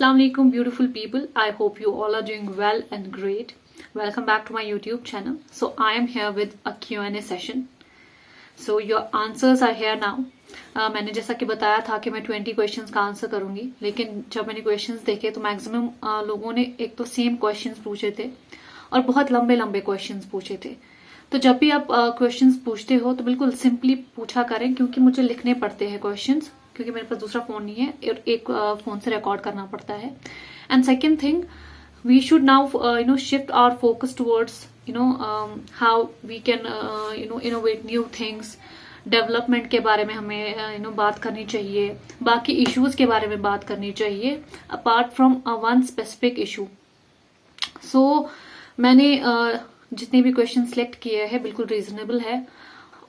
Assalamualaikum beautiful people. I hope you all are doing well and great. Welcome back to my YouTube channel. So I am here with a Q&A session. So your answers are here now. मैंने जैसा कि बताया था कि मैं 20 questions का answer करूंगी, लेकिन जब मैंने क्वेश्चंस देखे तो मैक्सिमम लोगों ने एक तो सेम क्वेश्चंस पूछे थे और बहुत लंबे लंबे क्वेश्चंस पूछे थे। तो जब भी आप क्वेश्चंस पूछते हो तो बिल्कुल सिंपली पूछा करें, क्योंकि मुझे लिखने पड़ते हैं क्वेश्चंस, क्योंकि मेरे पास दूसरा फोन नहीं है और एक फोन से रिकॉर्ड करना पड़ता है। And second thing, we should now shift our focus towards how we can innovate new things. Development के बारे में हमें बात करनी चाहिए, बाकी इश्यूज के बारे में बात करनी चाहिए apart from one specific issue. So मैंने जितने भी क्वेश्चन सिलेक्ट किए हैं बिल्कुल रीजनेबल है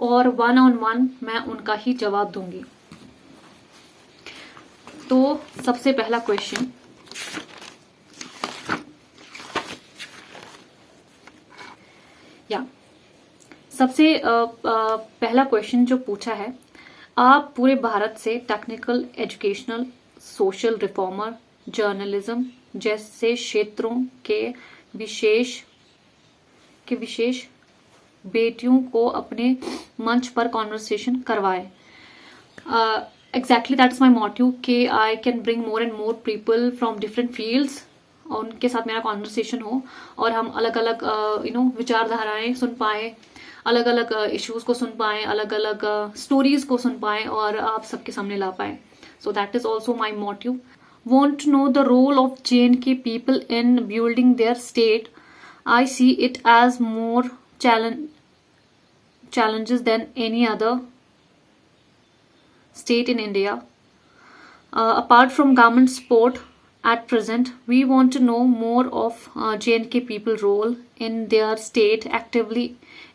और 1-on-1 मैं उनका ही जवाब दूंगी। तो सबसे पहला क्वेश्चन, पहला क्वेश्चन जो पूछा है, आप पूरे भारत से technical, educational, social reformer, journalism जैसे क्षेत्रों के विशेष बेटियों को अपने मंच पर कॉन्वर्सेशन करवाए। एग्जैक्टली दैट्स माई मोटिव कि I can bring more and more people from different fields और उनके साथ मेरा कॉन्वर्सेशन हो और हम अलग अलग विचारधाराएं सुन पाए, अलग अलग इश्यूज को सुन पाए, अलग अलग स्टोरीज को सुन पाए और आप सबके सामने ला पाए। So that is also my motive. Want to know the role of J&K people in building their state. I see it as more challenges than any other state in India. Apart from government support at present, we want to know more of J&K people role in their state, actively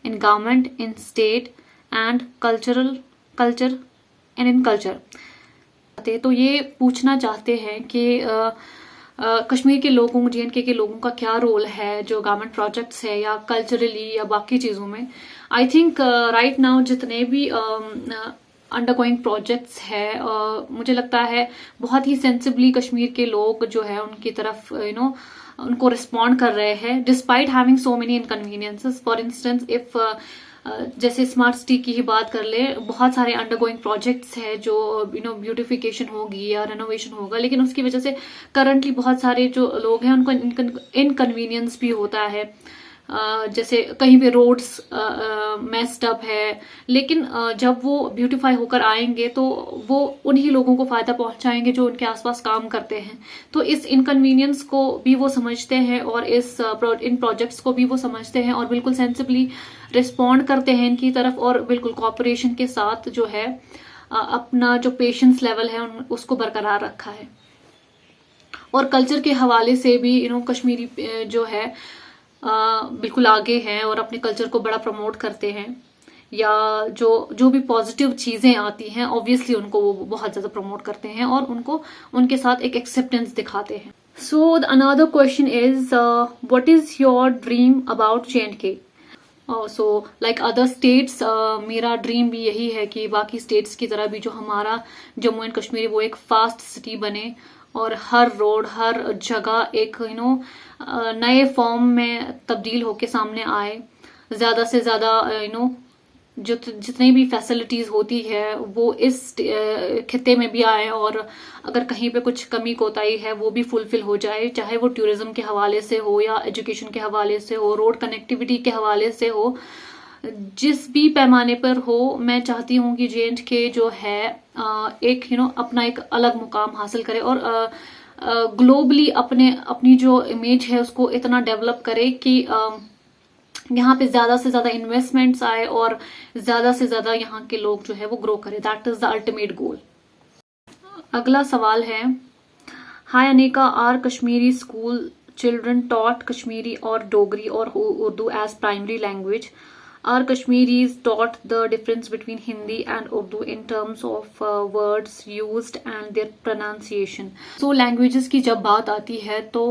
in government, in state and culture and in culture. तो ये पूछना चाहते हैं कि कश्मीर के लोगों, J&K के लोगों का क्या रोल है जो गवर्नमेंट प्रोजेक्ट्स है या कल्चरली या बाकी चीज़ों में। आई थिंक राइट नाउ जितने भी अंडरगोइंग प्रोजेक्ट्स है, मुझे लगता है बहुत ही सेंसिबली कश्मीर के लोग जो है उनकी तरफ उनको रिस्पॉन्ड कर रहे हैं despite having so many inconveniences. For instance if जैसे स्मार्ट सिटी की ही बात कर ले, बहुत सारे अंडरगोइंग प्रोजेक्ट्स है जो ब्यूटिफिकेशन होगी या रेनोवेशन होगा, लेकिन उसकी वजह से करंटली बहुत सारे जो लोग हैं उनको इनकन्वीनियंस भी होता है। जैसे कहीं पे रोड्स मेस्ड अप है, लेकिन जब वो ब्यूटिफाई होकर आएंगे तो वो उन्हीं लोगों को फायदा पहुंचाएंगे जो उनके आसपास काम करते हैं। तो इस इनकन्वीनियंस को भी वो समझते हैं और इन प्रोजेक्ट्स को भी वो समझते हैं और बिल्कुल सेंसिबली रिस्पॉन्ड करते हैं इनकी तरफ और बिल्कुल कॉपरेशन के साथ जो है अपना जो पेशेंस लेवल है उसको बरकरार रखा है। और कल्चर के हवाले से भी कश्मीरी जो है बिल्कुल आगे हैं और अपने कल्चर को बड़ा प्रमोट करते हैं, या जो भी पॉजिटिव चीजें आती हैं ऑब्वियसली उनको वो बहुत ज्यादा प्रमोट करते हैं और उनको उनके साथ एक एक्सेप्टेंस दिखाते हैं। So another question is what is your dream about J&K? So like other states, मेरा ड्रीम भी यही है कि बाकी स्टेट्स की तरह भी जो हमारा जम्मू एंड कश्मीर वो एक फास्ट सिटी बने और हर रोड, हर जगह एक नए फॉर्म में तब्दील होके सामने आए। ज़्यादा से ज़्यादा जितनी भी फैसिलिटीज़ होती है वो इस खित्ते में भी आए और अगर कहीं पे कुछ कमी कोताही है वो भी फुलफिल हो जाए, चाहे वो टूरिज्म के हवाले से हो या एजुकेशन के हवाले से हो, रोड कनेक्टिविटी के हवाले से हो, जिस भी पैमाने पर हो। मैं चाहती हूँ कि J&K जो है एक अपना एक अलग मुकाम हासिल करे और ग्लोबली अपनी जो इमेज है उसको इतना डेवलप करे कि यहाँ पे ज्यादा से ज्यादा इन्वेस्टमेंट्स आए और ज्यादा से ज्यादा यहाँ के लोग जो है वो ग्रो करे। That is the ultimate goal. अगला सवाल है, hi Anika, are Kashmiri school children taught Kashmiri और डोगरी और Urdu as primary language? Are Kashmiris taught the difference between Hindi and Urdu in terms of words used and their pronunciation? So languages की जब बात आती है तो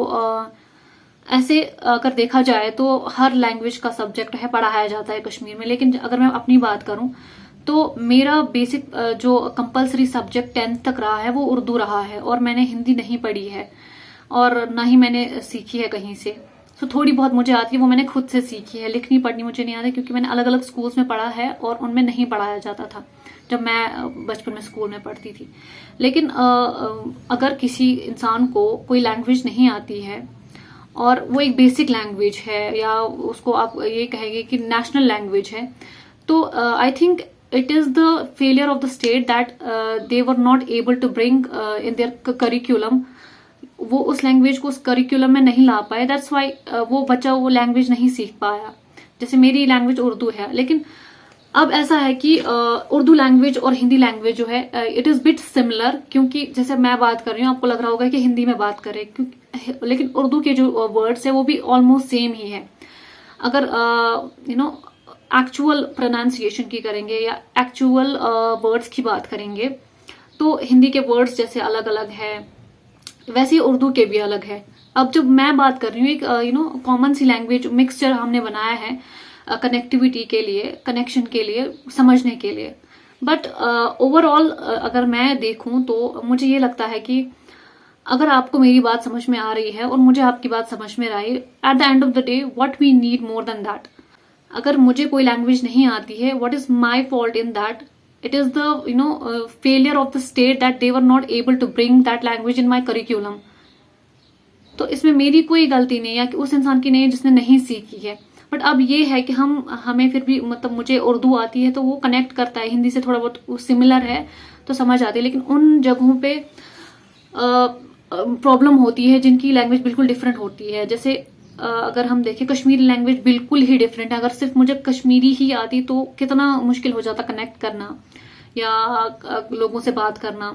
ऐसे अगर देखा जाए तो हर लैंग्वेज का सब्जेक्ट है पढ़ाया जाता है कश्मीर में, लेकिन अगर मैं अपनी बात करूं तो मेरा बेसिक जो कंपलसरी सब्जेक्ट 10th तक रहा है वो उर्दू रहा है और मैंने हिंदी नहीं पढ़ी है। और ना ही मैंने सीखी है कहीं से। तो थोड़ी बहुत मुझे आती है, वो मैंने खुद से सीखी है। लिखनी पढ़नी मुझे नहीं आती क्योंकि मैंने अलग अलग स्कूल्स में पढ़ा है और उनमें नहीं पढ़ाया जाता था जब मैं बचपन में स्कूल में पढ़ती थी। लेकिन अगर किसी इंसान को कोई लैंग्वेज नहीं आती है और वो एक बेसिक लैंग्वेज है या उसको आप ये कहेंगे कि नेशनल लैंग्वेज है, तो I think it is the failure of the state that they were not able to bring in their curriculum। वो उस लैंग्वेज को उस करिकुलम में नहीं ला पाए, दैट्स वाई वो बच्चा वो लैंग्वेज नहीं सीख पाया। जैसे मेरी लैंग्वेज उर्दू है, लेकिन अब ऐसा है कि उर्दू लैंग्वेज और हिंदी लैंग्वेज जो है इट इज बिट सिमिलर, क्योंकि जैसे मैं बात कर रही हूँ आपको लग रहा होगा कि हिंदी में बात करें, क्योंकि लेकिन उर्दू के जो वर्ड्स है वो भी ऑलमोस्ट सेम ही है। अगर एक्चुअल प्रोनाउंसिएशन की करेंगे या एक्चुअल वर्ड्स की बात करेंगे तो हिंदी के वर्ड्स जैसे अलग अलग है वैसे ही उर्दू के भी अलग है। अब जब मैं बात कर रही हूँ एक कॉमन सी लैंग्वेज मिक्सचर हमने बनाया है कनेक्टिविटी के लिए, कनेक्शन के लिए, समझने के लिए। बट ओवरऑल अगर मैं देखूं तो मुझे ये लगता है कि अगर आपको मेरी बात समझ में आ रही है और मुझे आपकी बात समझ में आई, at the end of the day what we need more than that. अगर मुझे कोई लैंग्वेज नहीं आती है, what is my fault in that? It is the failure of the state that they were not able to bring that language in my curriculum। तो इसमें मेरी कोई गलती नहीं है कि उस इंसान की नहीं है जिसने नहीं सीखी है। बट अब ये है कि हमें फिर भी मतलब मुझे उर्दू आती है तो वो कनेक्ट करता है, हिंदी से थोड़ा बहुत सिमिलर है तो समझ आती है। लेकिन उन जगहों पे प्रॉब्लम होती है जिनकी लैंग्वेज बिल्कुल डिफरेंट होती है। जैसे अगर हम देखें कश्मीरी लैंग्वेज बिल्कुल ही डिफरेंट है। अगर सिर्फ मुझे कश्मीरी ही आती तो कितना मुश्किल हो जाता कनेक्ट करना या लोगों से बात करना।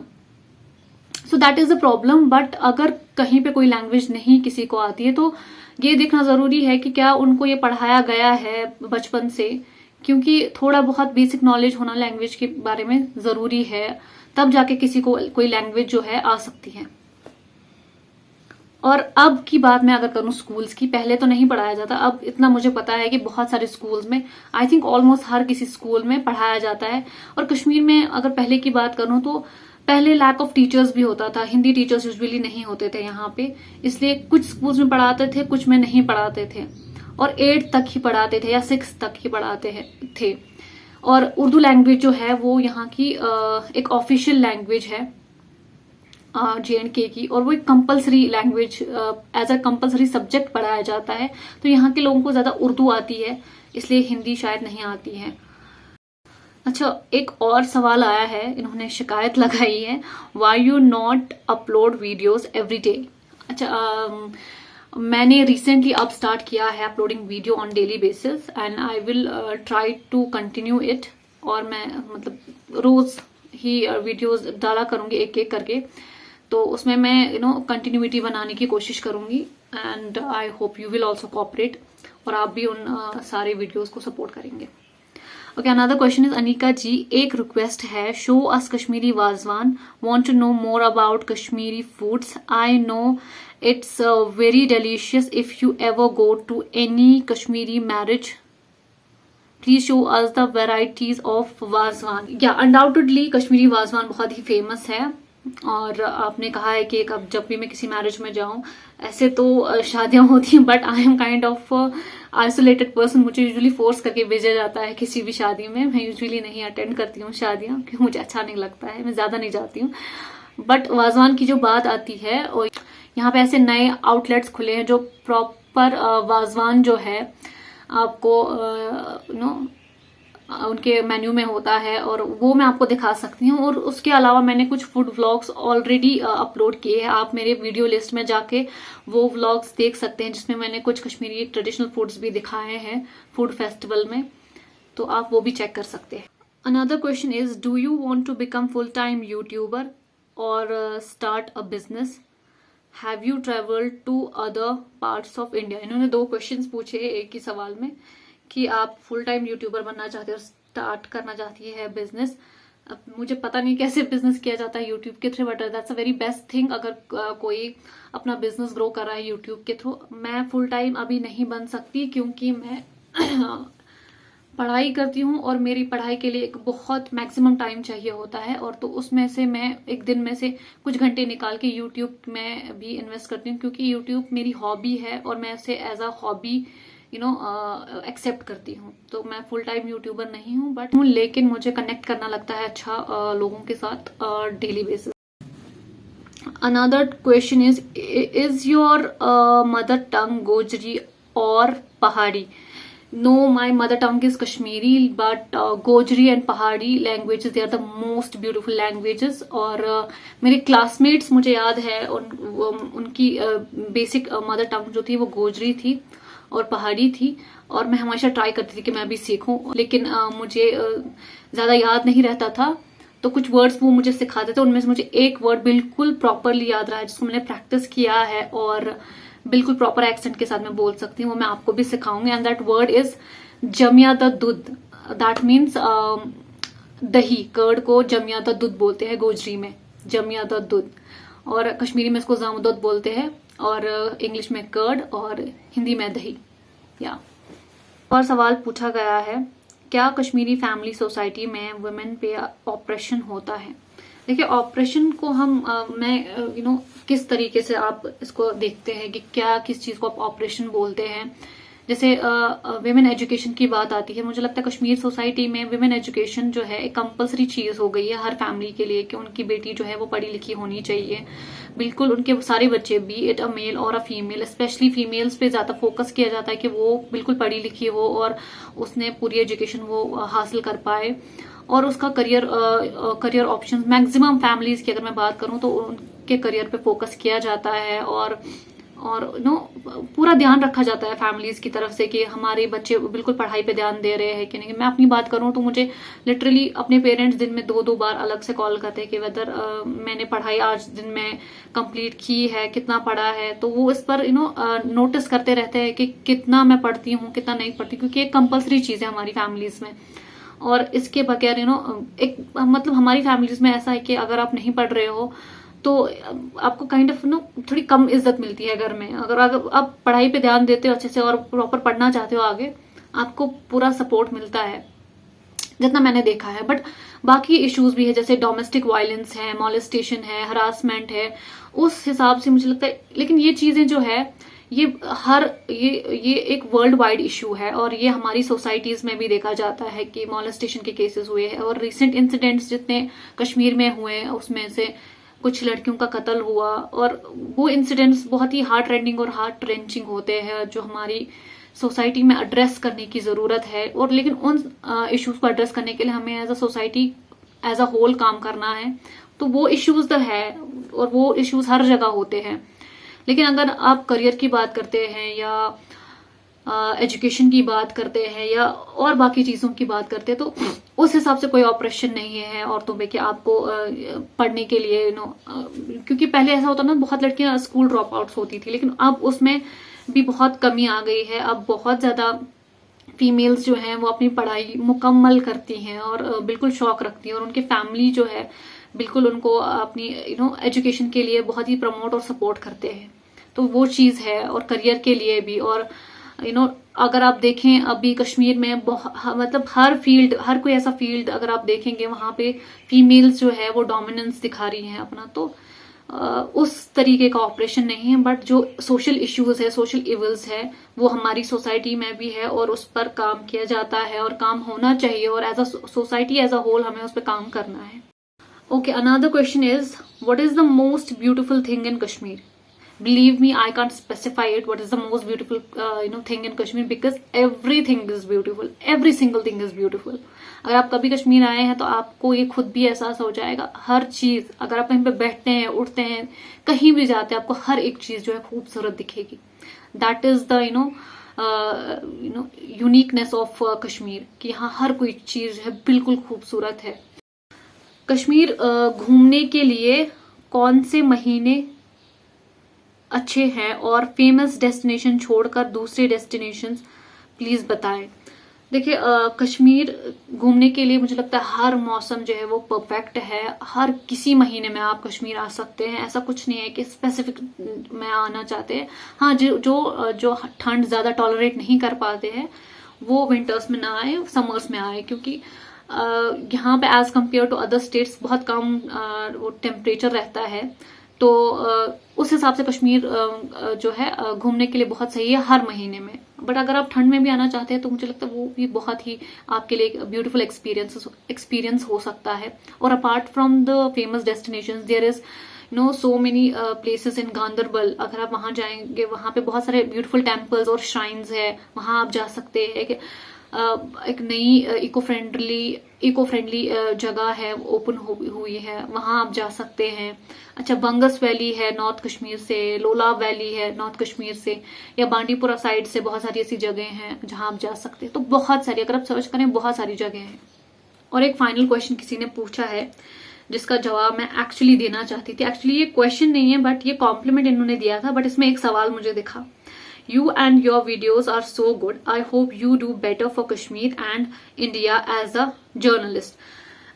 So that is the problem. But अगर कहीं पे कोई लैंग्वेज नहीं किसी को आती है तो ये देखना जरूरी है कि क्या उनको ये पढ़ाया गया है बचपन से, क्योंकि थोड़ा बहुत बेसिक नॉलेज होना लैंग्वेज के बारे में जरूरी है, तब जाके किसी को कोई लैंग्वेज जो है आ सकती है। और अब की बात मैं अगर करूं स्कूल्स की, पहले तो नहीं पढ़ाया जाता, अब इतना मुझे पता है कि बहुत सारे स्कूल्स में, आई थिंक ऑलमोस्ट हर किसी स्कूल में पढ़ाया जाता है। और कश्मीर में अगर पहले की बात करूं तो पहले लैक ऑफ टीचर्स भी होता था, हिंदी टीचर्स यूजुअली नहीं होते थे यहाँ पे, इसलिए कुछ स्कूल्स में पढ़ाते थे, कुछ में नहीं पढ़ाते थे, और 8 तक ही पढ़ाते थे या 6 तक ही पढ़ाते थे। और उर्दू लैंग्वेज जो है वो यहाँ की एक ऑफिशियल लैंग्वेज है JNK की, और वो एक compulsory language as a compulsory subject पढ़ाया जाता है। तो यहाँ के लोगों को ज्यादा उर्दू आती है, इसलिए हिंदी शायद नहीं आती है। अच्छा, एक और सवाल आया है, इन्होंने शिकायत लगाई है, why you not upload videos every day. अच्छा, मैंने रिसेंटली अब स्टार्ट किया है uploading video on daily basis and I will try to continue it. और मैं मतलब रोज ही वीडियोज डाला करूंगी एक एक करके, तो उसमें मैं कंटिन्यूटी बनाने की कोशिश करूंगी and I hope you will also cooperate, और आप भी उन सारे वीडियोज को सपोर्ट करेंगे। Okay, another question is Anika ji, एक रिक्वेस्ट है, show us Kashmiri wazwan, want to know more about Kashmiri foods, I know it's very delicious, if you ever go to any Kashmiri marriage please show us the varieties of wazwan. या undoubtedly Kashmiri wazwan बहुत ही famous है, और आपने कहा है कि अब जब भी मैं किसी मैरिज में जाऊं, ऐसे तो शादियां होती हैं but I am kind of isolated person, मुझे यूजुअली फोर्स करके भेजा जाता है किसी भी शादी में। मैं यूजुअली नहीं अटेंड करती हूँ शादियां क्योंकि मुझे अच्छा नहीं लगता है, मैं ज्यादा नहीं जाती हूँ। बट वाजवान की जो बात आती है, और यहाँ पे ऐसे नए आउटलेट्स खुले हैं जो प्रॉपर वाजवान जो है आपको उनके मेन्यू में होता है, और वो मैं आपको दिखा सकती हूँ। और उसके अलावा मैंने कुछ फूड व्लॉग्स ऑलरेडी अपलोड किए हैं, आप मेरे वीडियो लिस्ट में जाके वो व्लॉग्स देख सकते हैं, जिसमें मैंने कुछ कश्मीरी ट्रेडिशनल फूड्स भी दिखाए हैं फूड फेस्टिवल में, तो आप वो भी चेक कर सकते हैं। Another question is, do you want to become full time YouTuber और start a business, have you travelled to other parts of India. इन्होंने 2 क्वेश्चंस पूछे एक ही सवाल में, कि आप फुल टाइम यूट्यूबर बनना चाहते हो और स्टार्ट करना चाहती है बिजनेस। अब मुझे पता नहीं कैसे बिजनेस किया जाता है यूट्यूब के through, but that's a very best thing अगर कोई अपना बिजनेस ग्रो कर रहा है यूट्यूब के थ्रू। मैं फुल टाइम अभी नहीं बन सकती क्योंकि मैं पढ़ाई करती हूँ और मेरी पढ़ाई के लिए एक बहुत मैक्सिमम टाइम चाहिए होता है, और तो उसमें से मैं एक दिन में से कुछ घंटे निकाल के यूट्यूब में भी इन्वेस्ट करती हूँ, क्योंकि यूट्यूब मेरी हॉबी है और मैं उसे एज अ हॉबी एक्सेप्ट करती हूँ। तो मैं फुल टाइम यूट्यूबर नहीं हूँ बट हूँ, लेकिन मुझे कनेक्ट करना लगता है अच्छा लोगों के साथ daily basis. Another question is your mother tongue Gojri or Pahari? No, my mother tongue is Kashmiri, but Gojri and Pahari languages, they are the most beautiful languages. और मेरे classmates मुझे याद है उनकी basic mother tongue जो थी वो गोजरी थी और पहाड़ी थी, और मैं हमेशा ट्राई करती थी कि मैं भी सीखूं, लेकिन मुझे ज़्यादा याद नहीं रहता था। तो कुछ वर्ड्स वो मुझे सिखाते थे, उनमें से मुझे एक वर्ड बिल्कुल प्रॉपरली याद रहा है जिसको मैंने प्रैक्टिस किया है और बिल्कुल प्रॉपर एक्सेंट के साथ मैं बोल सकती हूँ, वो मैं आपको भी सिखाऊंगी। एंड दैट वर्ड इज जमिया द दूध। दैट मीन्स दही, कर्ड को जमिया द दूध बोलते हैं गोजरी में, जमिया द दूध, और कश्मीरी में इसको जामुदोद बोलते हैं, और इंग्लिश में कर्ड और हिंदी में दही। या और सवाल पूछा गया है, क्या कश्मीरी फैमिली सोसाइटी में वुमेन पे ऑपरेशन होता है? देखिए, ऑपरेशन को हम मैं किस तरीके से आप इसको देखते हैं कि क्या किस चीज़ को आप ऑपरेशन बोलते हैं। जैसे विमेन एजुकेशन की बात आती है, मुझे लगता है कश्मीर सोसाइटी में विमेन एजुकेशन जो है एक कंपलसरी चीज़ हो गई है हर फैमिली के लिए कि उनकी बेटी जो है वो पढ़ी लिखी होनी चाहिए। बिल्कुल उनके सारे बच्चे, बी इट अ मेल और अ फीमेल, स्पेशली फीमेल्स पे ज़्यादा फोकस किया जाता है कि वो बिल्कुल पढ़ी लिखी हो और उसने पूरी एजुकेशन वो हासिल कर पाए, और उसका करियर ऑप्शन मैक्सिमम फैमिलीज की अगर मैं बात करूं तो उनके करियर पे फोकस किया जाता है, और पूरा ध्यान रखा जाता है फैमिलीज की तरफ से कि हमारे बच्चे बिल्कुल पढ़ाई पे ध्यान दे रहे हैं कि नहीं। मैं अपनी बात करूं तो मुझे लिटरली अपने पेरेंट्स दिन में 2-2 बार अलग से कॉल करते हैं कि वेदर मैंने पढ़ाई आज दिन में कंप्लीट की है, कितना पढ़ा है, तो वो इस पर नोटिस करते रहते हैं कि कितना मैं पढ़ती हूँ कितना नहीं पढ़ती, क्योंकि एक कंपल्सरी चीज़ है हमारी फैमिलीज में। और इसके बगैर एक मतलब हमारी फैमिलीज में ऐसा है कि अगर आप नहीं पढ़ रहे हो तो आपको काइंड ऑफ थोड़ी कम इज्जत मिलती है घर में। अगर आप पढ़ाई पे ध्यान देते हो अच्छे से और प्रॉपर पढ़ना चाहते हो आगे, आपको पूरा सपोर्ट मिलता है, जितना मैंने देखा है। बट बाकी इश्यूज भी है, जैसे डोमेस्टिक वायलेंस है, मॉलेस्टेशन है, हरासमेंट है, उस हिसाब से मुझे लगता है। लेकिन ये चीजें जो है ये एक वर्ल्ड वाइड इशू है, और ये हमारी सोसाइटीज में भी देखा जाता है कि मॉलेस्टेशन के केसेस हुए हैं, और रिसेंट इंसिडेंट्स जितने कश्मीर में हुए उसमें से कुछ लड़कियों का कत्ल हुआ, और वो इंसिडेंट्स बहुत ही हार्ट रेंडिंग और हार्ट रेंचिंग होते हैं जो हमारी सोसाइटी में एड्रेस करने की जरूरत है। और लेकिन उन इश्यूज को एड्रेस करने के लिए हमें as a society as a whole काम करना है। तो वो इश्यूज तो है और वो इश्यूज हर जगह होते हैं, लेकिन अगर आप करियर की बात करते हैं या एजुकेशन की बात करते हैं या और बाकी चीजों की बात करते हैं तो उस हिसाब से कोई ऑपरेशन नहीं है औरतों पे कि आपको पढ़ने के लिए क्योंकि पहले ऐसा होता ना, बहुत लड़कियां स्कूल ड्रॉप आउट्स होती थी, लेकिन अब उसमें भी बहुत कमी आ गई है। अब बहुत ज्यादा फीमेल्स जो हैं वो अपनी पढ़ाई मुकम्मल करती हैं और बिल्कुल शौक रखती हैं, और उनके फैमिली जो है बिल्कुल उनको अपनी एजुकेशन के लिए बहुत ही प्रमोट और सपोर्ट करते हैं। तो वो चीज़ है, और करियर के लिए भी। और अगर आप देखें अभी कश्मीर में मतलब हर फील्ड, हर कोई ऐसा फील्ड अगर आप देखेंगे वहां पे फीमेल्स जो है वो डोमिनेंस दिखा रही हैं अपना। तो उस तरीके का ऑपरेशन नहीं है, बट जो सोशल इश्यूज है, सोशल इवल्स है, वो हमारी सोसाइटी में भी है और उस पर काम किया जाता है और काम होना चाहिए, और as a society as a whole हमें उस पर काम करना है। Okay, another question is, what is the most beautiful thing in Kashmir? Believe me, I can't specify it. What is the most beautiful, thing in Kashmir? Because everything is beautiful. Every single thing is beautiful. अगर आप कभी कश्मीर आए हैं तो आपको ये खुद भी एहसास हो जाएगा। हर चीज, अगर आप कहीं पे बैठते हैं, उठते हैं, कहीं भी जाते हैं, आपको हर एक चीज जो है खूबसूरत दिखेगी। That is the uniqueness of Kashmir, कि यहाँ हर कोई चीज है बिल्कुल खूबसूरत है। कश्मीर घूमने के लिए कौन से महीने अच्छे हैं, और फेमस डेस्टिनेशन छोड़कर दूसरे डेस्टिनेशंस प्लीज बताएं। देखिए, कश्मीर घूमने के लिए मुझे लगता है हर मौसम जो है वो परफेक्ट है। हर किसी महीने में आप कश्मीर आ सकते हैं, ऐसा कुछ नहीं है कि स्पेसिफिक में आना चाहते हैं। हाँ, जो ठंड ज्यादा टॉलरेट नहीं कर पाते हैं वो विंटर्स में ना आए, समर्स में आए, क्योंकि यहाँ पे as compare to other states बहुत कम वो टेम्परेचर रहता है। तो उस हिसाब से कश्मीर जो है घूमने के लिए बहुत सही है हर महीने में। बट अगर आप ठंड में भी आना चाहते हैं तो मुझे लगता है वो भी बहुत ही आपके लिए एक ब्यूटीफुल एक्सपीरियंस हो सकता है। और apart from the famous destinations there is so many places in Ganderbal. अगर आप वहां जाएंगे, वहां पे बहुत सारे ब्यूटीफुल टेम्पल्स और श्राइन्स है, वहां आप जा सकते हैं। एक नई इको फ्रेंडली जगह है, ओपन हुई है, वहां आप जा सकते हैं। अच्छा, बंगस वैली है नॉर्थ कश्मीर से, लोलाब वैली है नॉर्थ कश्मीर से, या बांडीपुरा साइड से बहुत सारी ऐसी जगह हैं जहां आप जा सकते हैं। तो बहुत सारी, अगर आप सर्च करें, बहुत सारी जगह हैं। और एक फाइनल क्वेश्चन किसी ने पूछा है जिसका जवाब मैं एक्चुअली देना चाहती थी। एक्चुअली ये क्वेश्चन नहीं है बट ये कॉम्प्लीमेंट इन्होंने दिया था, बट इसमें एक सवाल मुझे दिखा। You and your videos are so good. I hope you do better for Kashmir and India as a journalist.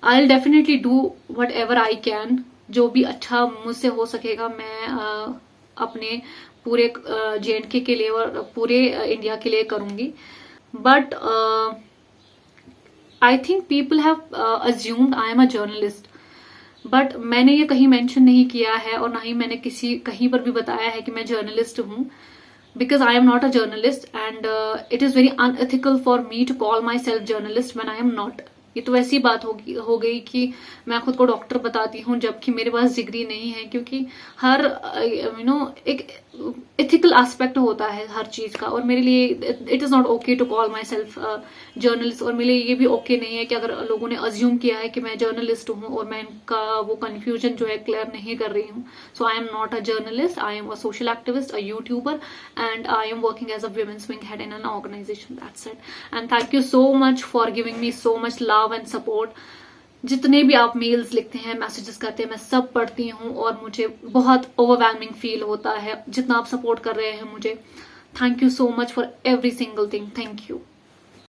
I'll definitely do whatever I can. जो भी अच्छा मुझसे हो सकेगा मैं अपने पूरे JNK के लिए और पूरे इंडिया के लिए करूंगी। But I think people have assumed I am a journalist, but मैंने ये कहीं मेंशन नहीं किया है और ना ही मैंने कहीं पर भी बताया है कि मैं जर्नलिस्ट हूँ। Because I am not a journalist and it is very unethical for me to call myself journalist when I am not. ये तो ऐसी बात हो गई कि मैं खुद को डॉक्टर बताती हूँ जबकि मेरे पास डिग्री नहीं है, क्योंकि हर एक एथिकल एस्पेक्ट होता है हर चीज का। और मेरे लिए it is not okay to call my self journalist. और मेरे लिए ये भी ओके नहीं है कि अगर लोगों ने अज्यूम किया है कि मैं जर्नलिस्ट हूँ और मैं इनका वो कंफ्यूजन जो है क्लियर नहीं कर रही हूँ। So I am not a journalist, I am a social activist, a YouTuber, and I am working as a women's wing head in an organization. That's it. And thank you so much for giving me so much love and support. जितने भी आप mails लिखते हैं, messages करते हैं, मैं सब पढ़ती हूँ और मुझे बहुत ओवरवेलमिंग फील होता है जितना आप सपोर्ट कर रहे हैं मुझे। Thank you so much for every single thing. Thank you.